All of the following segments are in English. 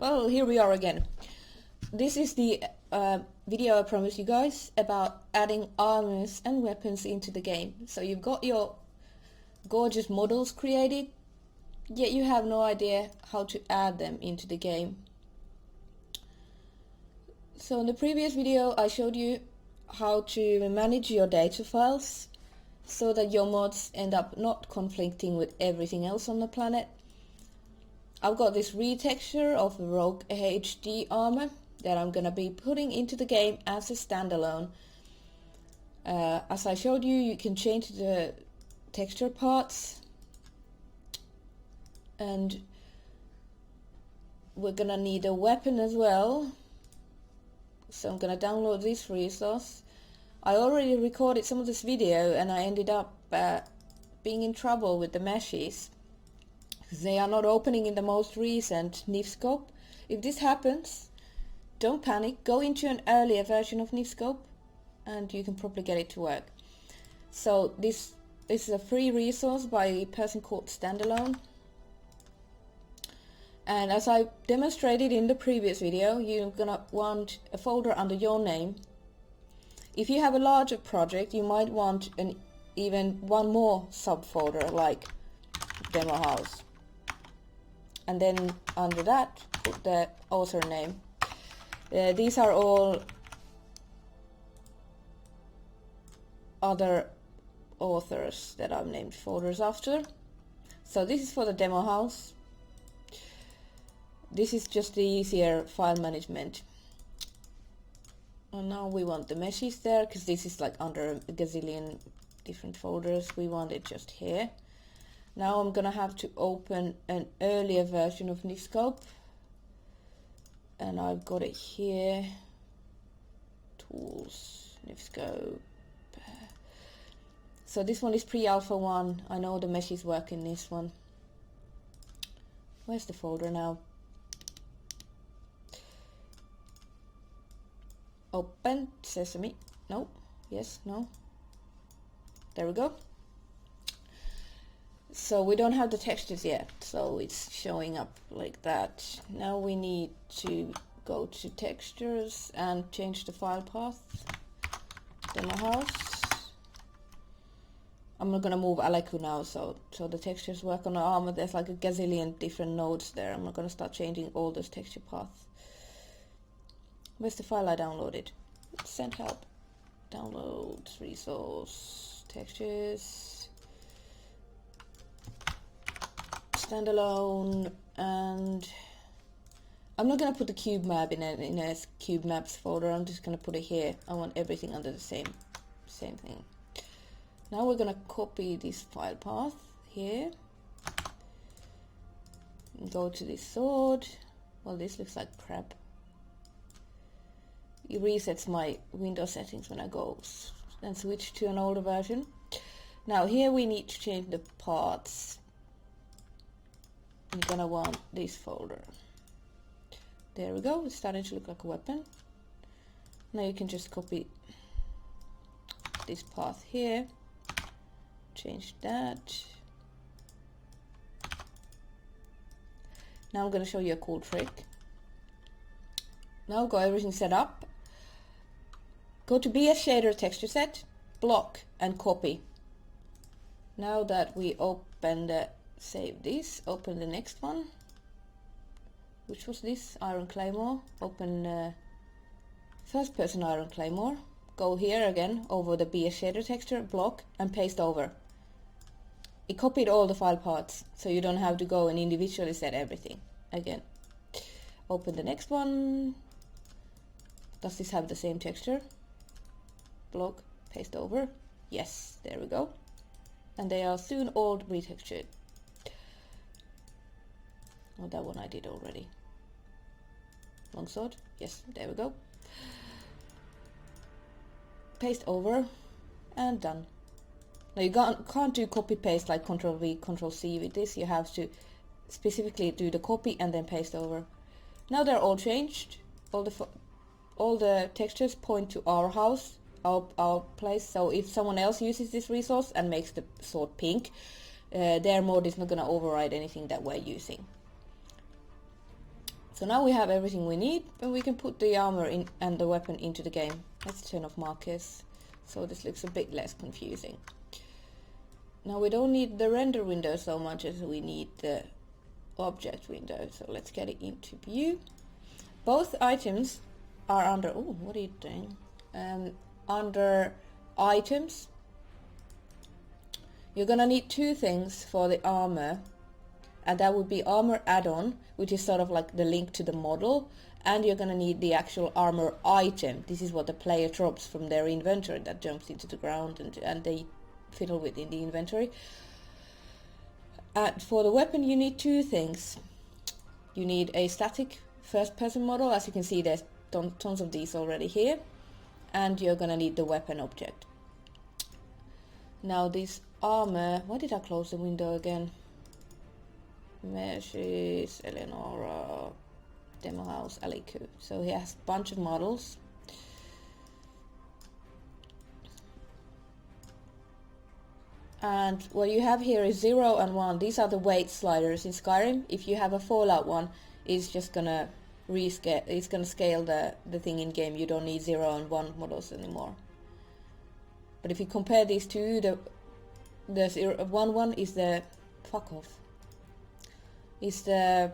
Well, here we are again. This is the video I promised you guys about adding armors and weapons into the game. So you've got your gorgeous models created, yet you have no idea how to add them into the game. So in the previous video I showed you how to manage your data files so that your mods end up not conflicting with everything else on the planet. I've got this retexture of Rogue HD armor that I'm gonna be putting into the game as a standalone. As I showed you, you can change the texture parts, and we're gonna need a weapon as well. So I'm gonna download this resource. I already recorded some of this video and I ended up being in trouble with the meshes. They are not opening in the most recent NIF scope. If this happens, don't panic. Go into an earlier version of NIF scope and you can probably get it to work. So this is a free resource by a person called Standalone. And as I demonstrated in the previous video, you're gonna want a folder under your name. If you have a larger project, you might want even one more subfolder like demo house. And then under that, put the author name. These are all other authors that I've named folders after. So this is for the demo house. This is just the easier file management. And now we want the meshes there, because this is like under a gazillion different folders. We want it just here. Now I'm gonna have to open an earlier version of NIF scope, and I've got it here. Tools, NIF scope. So this one is pre-alpha 1. I know the meshes work in this one. Where's the folder now? Open, sesame. No, yes, no. There we go. So we don't have the textures yet, so it's showing up like that. Now we need to go to textures and change the file path. Demo house. I'm not gonna move Aleku now, so the textures work on the armor. There's like a gazillion different nodes there. I'm not gonna start changing all those texture paths. Where's the file I downloaded? Send help. Downloads, resource, textures, standalone, and I'm not gonna put the cube map in a cube maps folder. I'm just gonna put it here. I want everything under the same thing. Now we're gonna copy this file path here. And go to this sword. Well, this looks like crap. It resets my Windows settings when I go and switch to an older version. Now here we need to change the parts. You're gonna want this folder. There we go, it's starting to look like a weapon. Now you can just copy this path here, change that. Now I'm gonna show you a cool trick. Now got everything set up. Go to BS Shader texture set, block and copy. Now that we open save this, open the next one. Which was this? Iron Claymore. Open first person Iron Claymore. Go here again over the BS Shader texture, block and paste over. It copied all the file paths, so you don't have to go and individually set everything again. Open the next one. Does this have the same texture? Block, paste over. Yes, there we go. And they are soon all retextured. Oh, that one I did already. Longsword. Yes, there we go. Paste over and done. Now you can't do copy paste like Ctrl V, Ctrl C with this. You have to specifically do the copy and then paste over. Now they're all changed. All the textures point to our house, our place. So if someone else uses this resource and makes the sword pink, their mod is not going to override anything that we're using. So now we have everything we need, and we can put the armor in and the weapon into the game. Let's turn off markers, so this looks a bit less confusing. Now we don't need the render window so much as we need the object window, so let's get it into view. Both items are under, oh, what are you doing? Under items, you're gonna need two things for the armor, and that would be armor add-on, which is sort of like the link to the model, and you're gonna need the actual armor item. This is what the player drops from their inventory that jumps into the ground and they fiddle with in the inventory. And for the weapon you need two things. You need a static first person model, as you can see there's tons of these already here, and you're gonna need the weapon object. Now this armor, why did I close the window again? Meshes, Eleonora, Demo House, Aliku. So he has a bunch of models. And what you have here is 0 and 1. These are the weight sliders in Skyrim. If you have a Fallout one, it's just gonna rescale. It's gonna scale the thing in game. You don't need 0 and 1 models anymore. But if you compare these two, the 0, 1 is the fuck off. Is the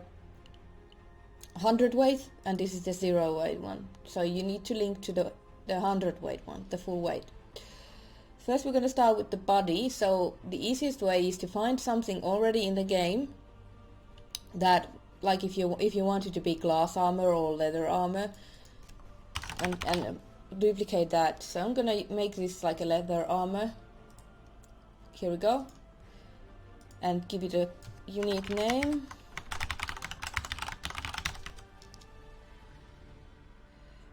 100 weight, and this is the 0 weight one. So you need to link to the 100 weight one, the full weight. First we're going to start with the body. So the easiest way is to find something already in the game that, like if you want it to be glass armor or leather armor, and duplicate that. So I'm going to make this like a leather armor. Here we go. And give it a unique name.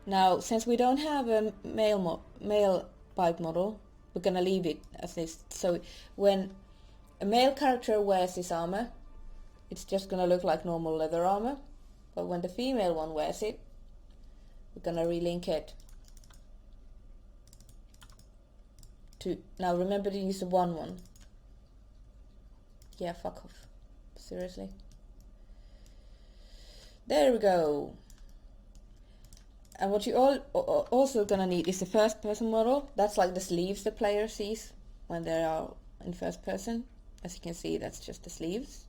Now, since we don't have a male bike model, we're gonna leave it as this. So when a male character wears this armor, it's just gonna look like normal leather armor. But when the female one wears it, we're gonna relink it to, now remember to use the 1. Yeah, fuck off. Seriously. There we go. And what you also gonna need is the first person model. That's like the sleeves the player sees when they are in first person. As you can see, that's just the sleeves.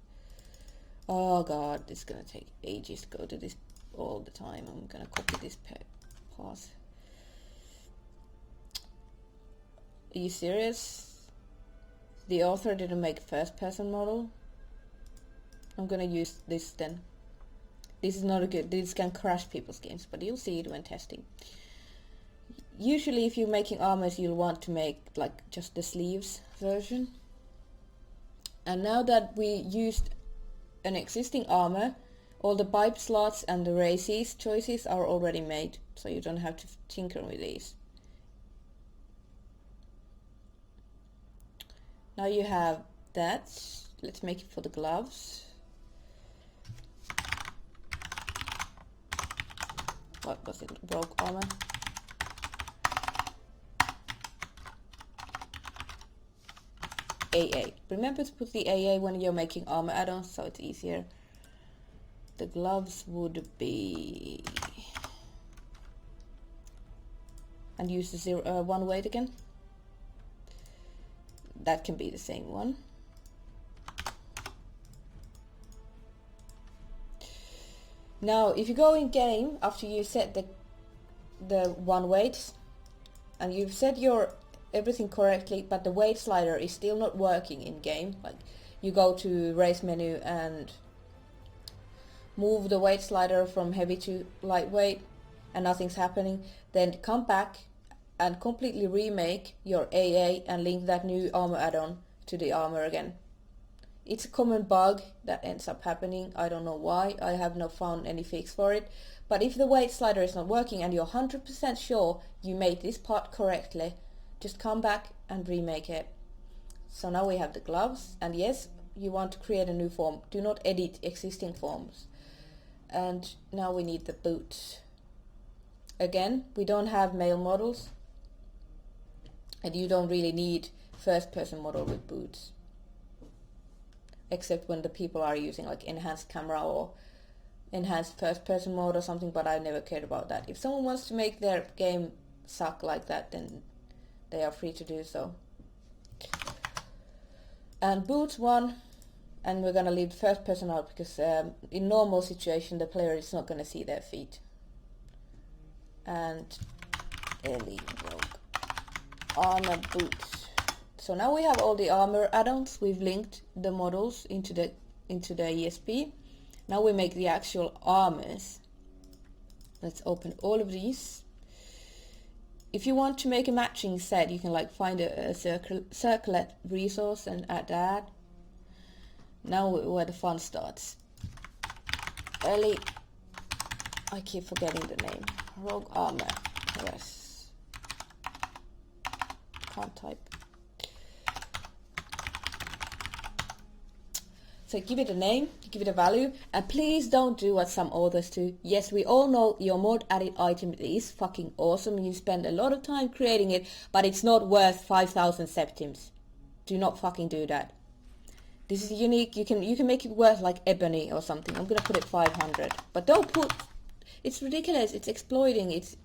Oh god, it's gonna take ages to go to this all the time. I'm gonna copy this path. Are you serious? The author didn't make a first person model? I'm gonna use this then. This is not a good, this can crash people's games, but you'll see it when testing. Usually if you're making armors, you'll want to make like just the sleeves version. And now that we used an existing armor, all the pipe slots and the races choices are already made, so you don't have to tinker with these. Now you have that. Let's make it for the gloves. What was it? Rogue armor. AA. Remember to put the AA when you're making armor add-ons, so it's easier. The gloves would be, and use the 1 weight again. That can be the same one. Now, if you go in game after you set the 1 weight, and you've set your everything correctly, but the weight slider is still not working in game, like you go to race menu and move the weight slider from heavy to lightweight and nothing's happening, then come back and completely remake your AA and link that new armor add-on to the armor again. It's a common bug that ends up happening. I don't know why. I have not found any fix for it. But if the weight slider is not working and you're 100% sure you made this part correctly, just come back and remake it. So now we have the gloves, and yes, you want to create a new form. Do not edit existing forms. And now we need the boots. Again, we don't have male models, and you don't really need first person model with boots. Except when the people are using like enhanced camera or enhanced first person mode or something, but I never cared about that. If someone wants to make their game suck like that, then they are free to do so. And boots 1, and we're gonna leave first person out because in normal situation the player is not gonna see their feet. And Ellie Rogue armor boots. So now we have all the armor add-ons. We've linked the models into the ESP. Now we make the actual armors. Let's open all of these. If you want to make a matching set, you can like find a circlet resource and add that. Now where the fun starts. Ellie, I keep forgetting the name. Rogue armor. Yes. Can't type. So give it a name, give it a value, and please don't do what some authors do. Yes, we all know your mod added item is fucking awesome. You spend a lot of time creating it, but it's not worth 5,000 septims. Do not fucking do that. This is unique. You can make it worth like ebony or something. I'm gonna put it 500, but don't put. It's ridiculous. It's exploiting. It's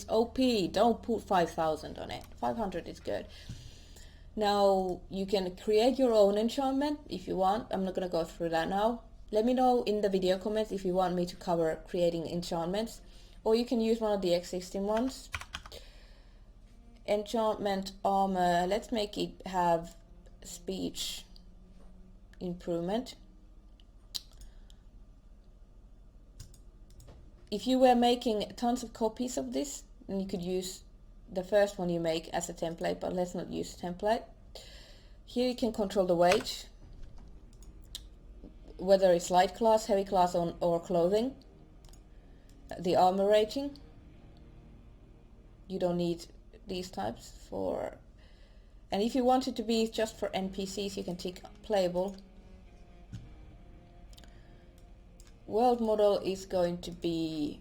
OP. Don't put 5,000 on it. 500 is good. Now you can create your own enchantment if you want. I'm not gonna go through that now. Let me know in the video comments if you want me to cover creating enchantments, or you can use one of the existing ones. Enchantment armor. Let's make it have speech improvement. If you were making tons of copies of this, then you could use the first one you make as a template, but let's not use a template. Here you can control the weight, whether it's light class, heavy class, or clothing. The armor rating. You don't need these types for. And if you want it to be just for NPCs, you can tick playable. World model is going to be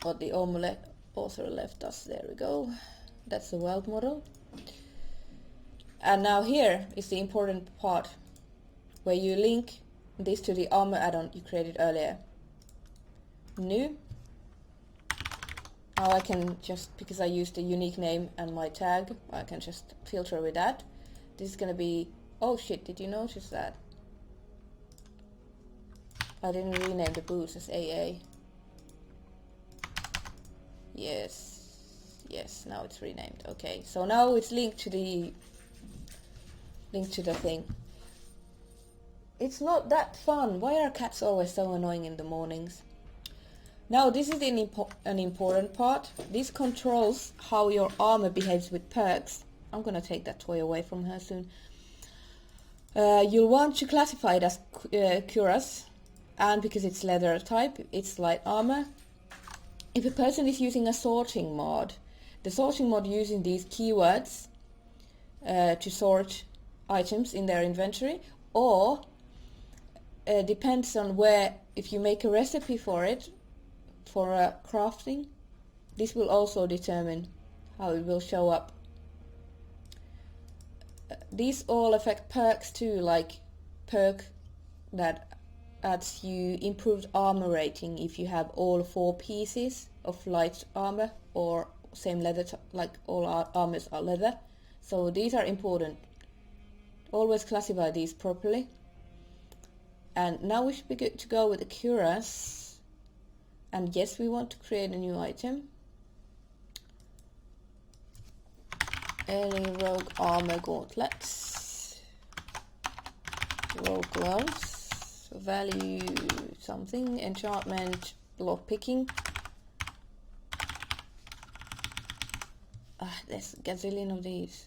what the author left us. There we go. That's the world model. And now here is the important part where you link this to the armor add-on you created earlier. New. Now I can just, because I used a unique name and my tag, I can just filter with that. This is gonna be, oh shit, did you notice that? I didn't rename the boots as AA. Yes, now it's renamed. Okay, so now it's linked to the thing. It's not that fun. Why are cats always so annoying in the mornings? Now this is an important part. This controls how your armor behaves with perks. I'm gonna take that toy away from her soon. You'll want to classify it as cuirass, and because it's leather type, it's light armor. If a person is using a sorting mod, the sorting mod using these keywords to sort items in their inventory, or depends on where, if you make a recipe for it, for crafting, this will also determine how it will show up. These all affect perks too, like perk that adds you improved armor rating if you have all 4 pieces of light armor, or same leather, like all armors are leather. So these are important. Always classify these properly. And now we should be good to go with the cuirass. And yes, we want to create a new item. Any rogue armor gauntlets. Rogue gloves. Value something. Enchantment lock picking. There's a gazillion of these.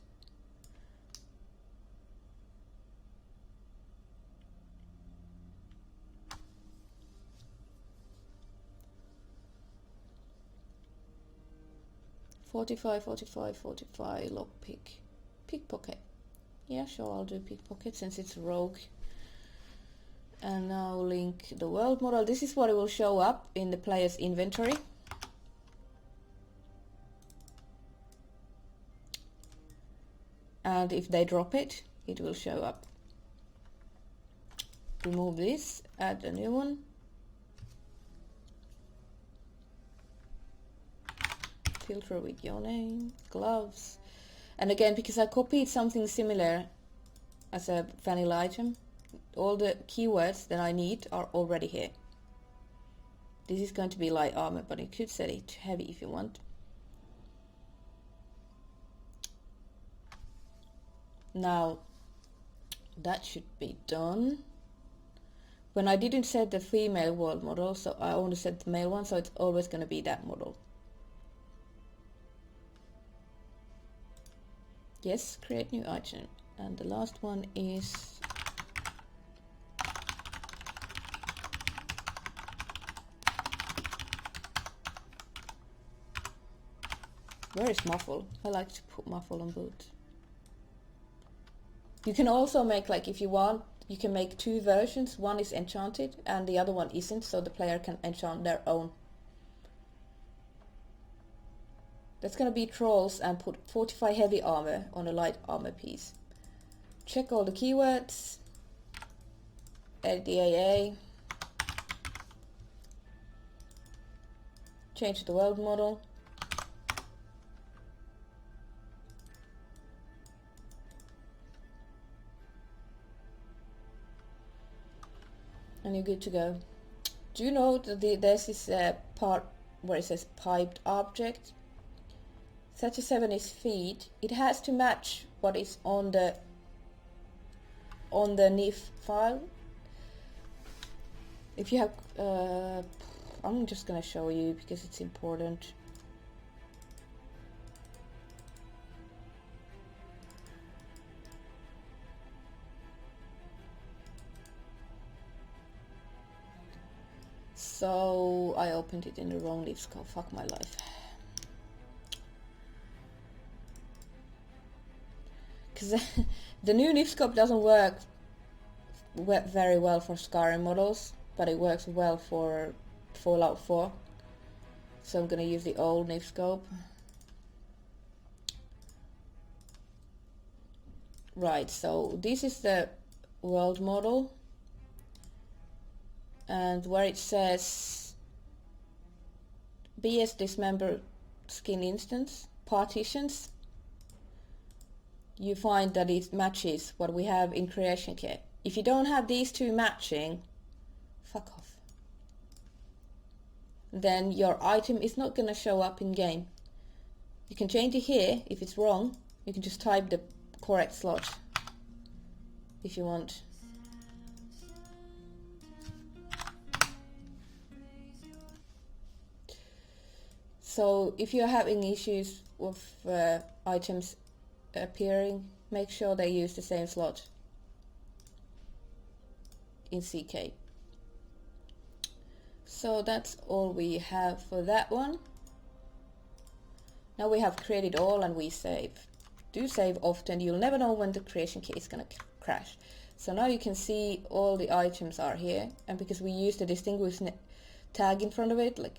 Forty-five, lock pick. Pickpocket. Yeah, sure, I'll do pickpocket since it's rogue. And now link the world model. This is what it will show up in the player's inventory. And if they drop it, it will show up. remove this, add a new one. Filter with your name, gloves. And again, because I copied something similar as a vanilla item, all the keywords that I need are already here. This is going to be light armor, but you could set it to heavy if you want. Now, that should be done. When I didn't set the female world model, so I only set the male one, so it's always going to be that model. Yes, create new item. And the last one is where is muffle? I like to put muffle on boot. You can also make, like, if you want, you can make two versions. One is enchanted and the other one isn't, so the player can enchant their own. That's gonna be trolls and put 45 heavy armor on a light armor piece. Check all the keywords. Edit the AA. Change the world model. And you're good to go. Do you know that there's this part where it says piped object? 37 is feet. It has to match what is on the NIF file. If you have, I'm just gonna show you because it's important. So I opened it in the wrong NIF scope. Fuck my life. Because the new NIF scope doesn't work very well for Skyrim models, but it works well for Fallout 4. So I'm gonna use the old NIF scope. Right, so this is the world model. And where it says BS dismember skin instance partitions, you find that it matches what we have in creation kit. If you don't have these two matching, fuck off. Then your item is not going to show up in game. You can change it here. If it's wrong, you can just type the correct slot if you want. So if you're having issues with items appearing, make sure they use the same slot in CK. So that's all we have for that one. Now we have created all and we save. Do save often. You'll never know when the creation kit is gonna crash. So now you can see all the items are here, and because we use the distinguish tag in front of it, like,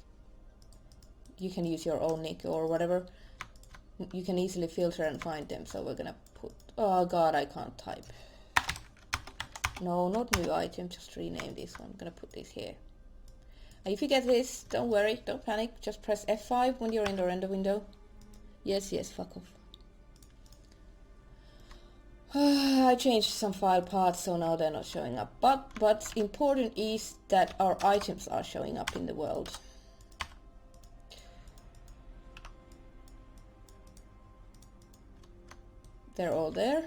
you can use your own nick or whatever, you can easily filter and find them. So we're gonna put, oh god, I can't type. No, not new item, just rename this one. I'm gonna put this here. And if you get this, don't worry, don't panic, just press F5 when you're in the render window. Yes, fuck off. I changed some file paths, so now they're not showing up. But what's important is that our items are showing up in the world. They're all there.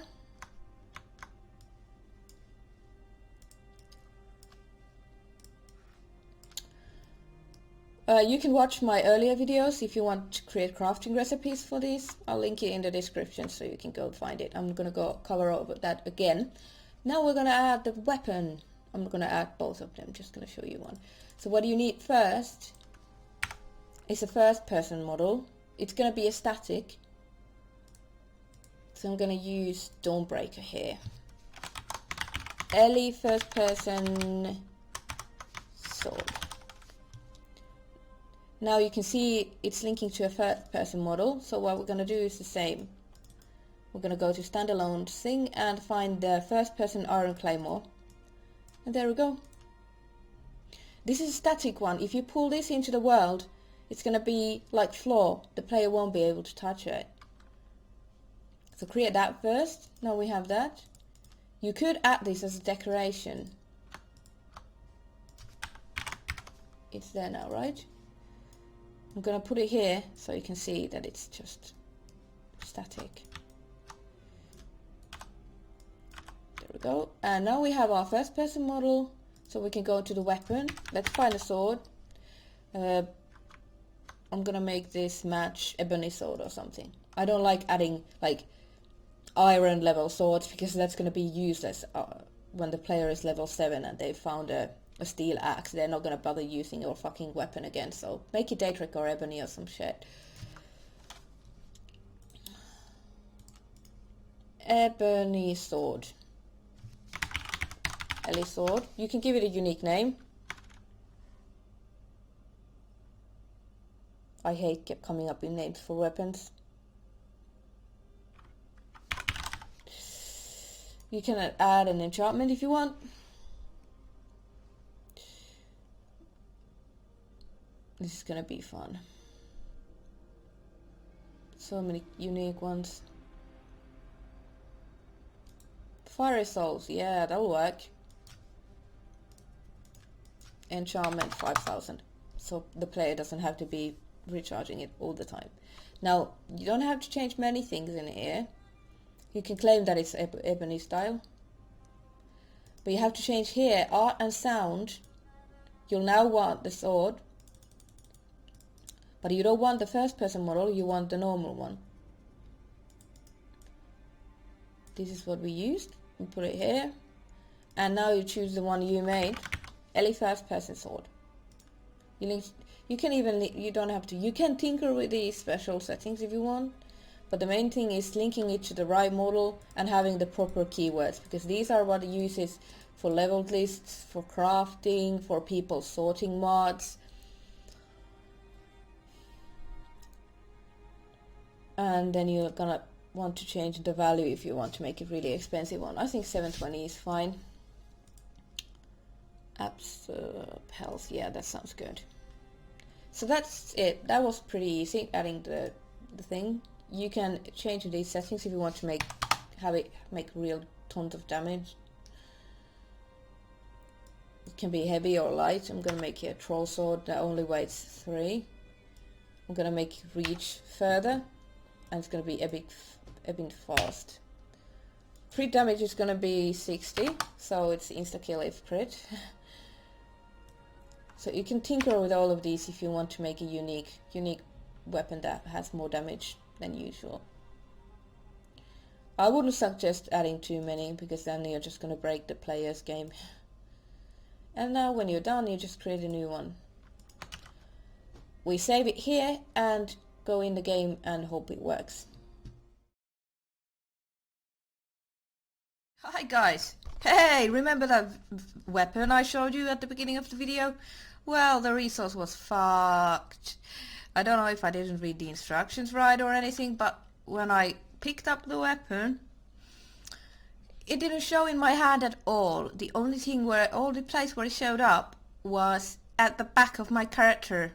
You can watch my earlier videos if you want to create crafting recipes for these. I'll link it in the description so you can go find it. I'm gonna go cover over that again. Now we're gonna add the weapon. I'm not gonna add both of them, just gonna show you one. So what you need first is a first person model. It's gonna be a static. So I'm gonna use Dawnbreaker here. Ellie first person sword. Now you can see it's linking to a first person model, so what we're going to do is the same. We're going to go to standalone thing and find the first person iron claymore And there we go. This is a static one. If you pull this into the world, it's gonna be like floor. The player won't be able to touch it. So create that first. Now we have that. You could add this as a decoration. It's there now, right? I'm gonna put it here so you can see that it's just static. There we go. And now we have our first person model, so we can go to the weapon. Let's find a sword. I'm gonna make this match ebony sword or something. I don't like adding like iron level swords because that's gonna be useless when the player is level 7 and they found a steel axe. They're not gonna bother using your fucking weapon again, so make it Daedric or ebony or some shit. Ebony sword. Ellie sword. You can give it a unique name. I hate coming up with names for weapons. You can add an enchantment if you want. This is gonna be fun. So many unique ones. Fiery souls, yeah, that'll work. Enchantment 5000. So the player doesn't have to be recharging it all the time. Now, you don't have to change many things in here. You can claim that it's ebony style. But you have to change here, art and sound. You'll now want the sword. But you don't want the first person model, you want the normal one. This is what we used. We put it here. And now you choose the one you made. Ellie first person sword. You can even, you don't have to, you can tinker with these special settings if you want. But the main thing is linking it to the right model and having the proper keywords, because these are what it uses for leveled lists, for crafting, for people sorting mods. And then you're gonna want to change the value if you want to make it really expensive one. I think 720 is fine. Health, yeah, that sounds good. So that's it. That was pretty easy, adding the thing. You can change these settings if you want to make real tons of damage. It can be heavy or light. I'm gonna make a troll sword that only weighs 3. I'm gonna make it reach further, and it's gonna be a bit fast. Crit damage is gonna be 60, so it's insta kill if crit. So you can tinker with all of these if you want to make a unique weapon that has more damage than usual. I wouldn't suggest adding too many, because then you're just going to break the player's game. And now when you're done, you just create a new one. We save it here and go in the game and hope it works. Hi guys! Hey, remember that weapon I showed you at the beginning of the video? Well, the resource was fucked. I don't know if I didn't read the instructions right or anything, but when I picked up the weapon, it didn't show in my hand at all. The only place where it showed up was at the back of my character.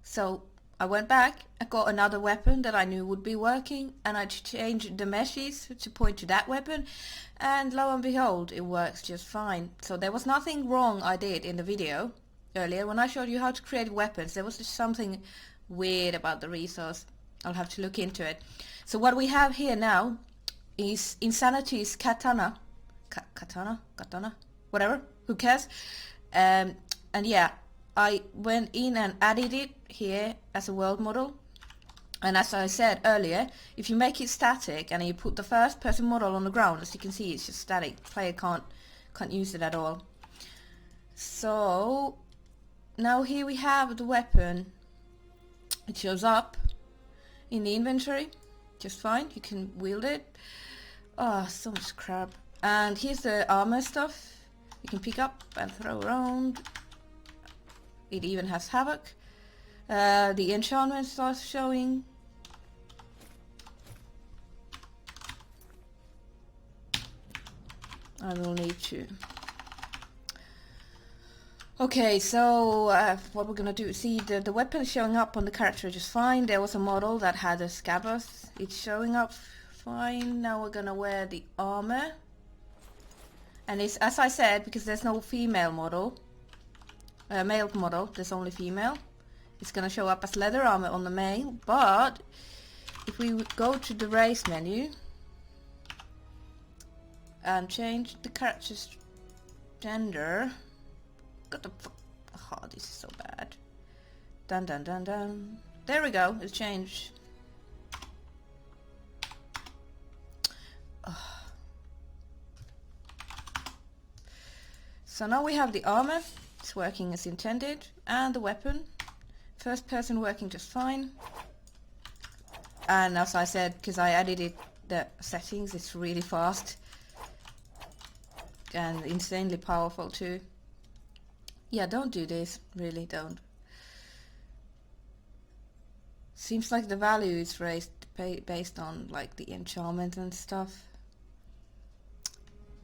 So I went back, I got another weapon that I knew would be working, and I changed the meshes to point to that weapon, and lo and behold, it works just fine. So there was nothing wrong I did in the video earlier when I showed you how to create weapons. There was just something weird about the resource. I'll have to look into it. So what we have here now is Insanity's katana. Katana? Whatever, who cares? And yeah, I went in and added it here as a world model. And as I said earlier, if you make it static and you put the first person model on the ground, as you can see, it's just static. The player can't use it at all. So now here we have the weapon. It shows up in the inventory just fine. You can wield it. Oh, so much crap. And here's the armor stuff you can pick up and throw around. It even has havoc. The enchantment starts showing. I will need to Okay, so what we're gonna do, see the weapon is showing up on the character just fine. There was a model that had a scabbard, it's showing up fine. Now we're gonna wear the armor. And it's, as I said, because there's no female model, male model, there's only female. It's gonna show up as leather armor on the male, but if we would go to the race menu and change the character's gender, got the oh, this is so bad. Dun dun dun dun. There we go, it's changed. So now we have the armor, it's working as intended, and the weapon. First person working just fine. And as I said, because I added the settings, it's really fast. And insanely powerful too. Yeah, don't do this, really don't. Seems like the value is raised based on like the enchantment and stuff.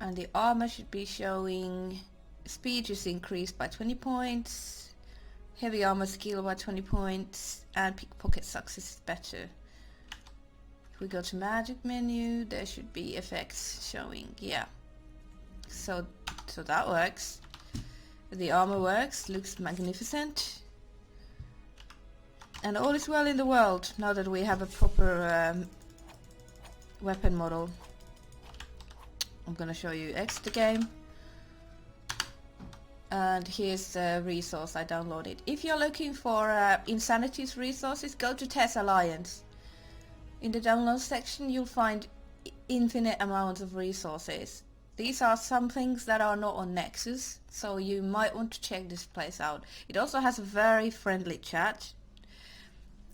And the armor should be showing speed is increased by 20 points, heavy armor skill by 20 points, and pickpocket success is better. If we go to magic menu, there should be effects showing, yeah. So that works. The armor works, looks magnificent. And all is well in the world now that we have a proper weapon model. I'm gonna show you exit the game. And here's the resource I downloaded. If you're looking for Insanity's resources, go to Test Alliance. In the download section you'll find infinite amounts of resources. These are some things that are not on Nexus, so you might want to check this place out. It also has a very friendly chat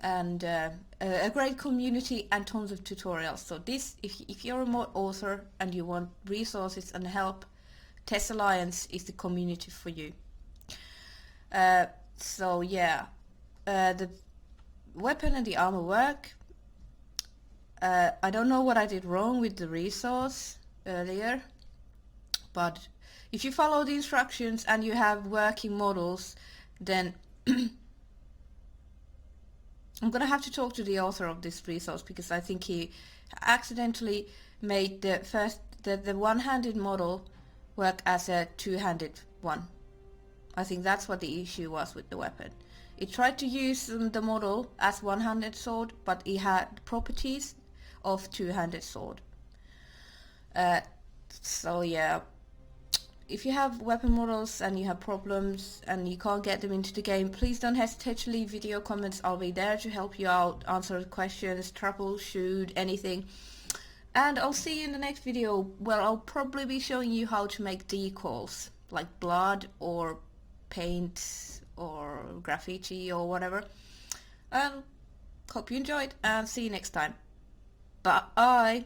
and a great community and tons of tutorials. So this, if you're a mod author and you want resources and help, Test Alliance is the community for you. So yeah, the weapon and the armor work. I don't know what I did wrong with the resource earlier, but if you follow the instructions and you have working models, then I'm gonna have to talk to the author of this resource, because I think he accidentally made the one-handed model work as a two-handed one. I think that's what the issue was with the weapon. It tried to use the model as one-handed sword, but it had properties of two-handed sword. So yeah, if you have weapon models and you have problems and you can't get them into the game, please don't hesitate to leave video comments. I'll be there to help you out, answer questions, troubleshoot, anything. And I'll see you in the next video where I'll probably be showing you how to make decals, like blood or paint or graffiti or whatever. Hope you enjoyed and see you next time. Bye!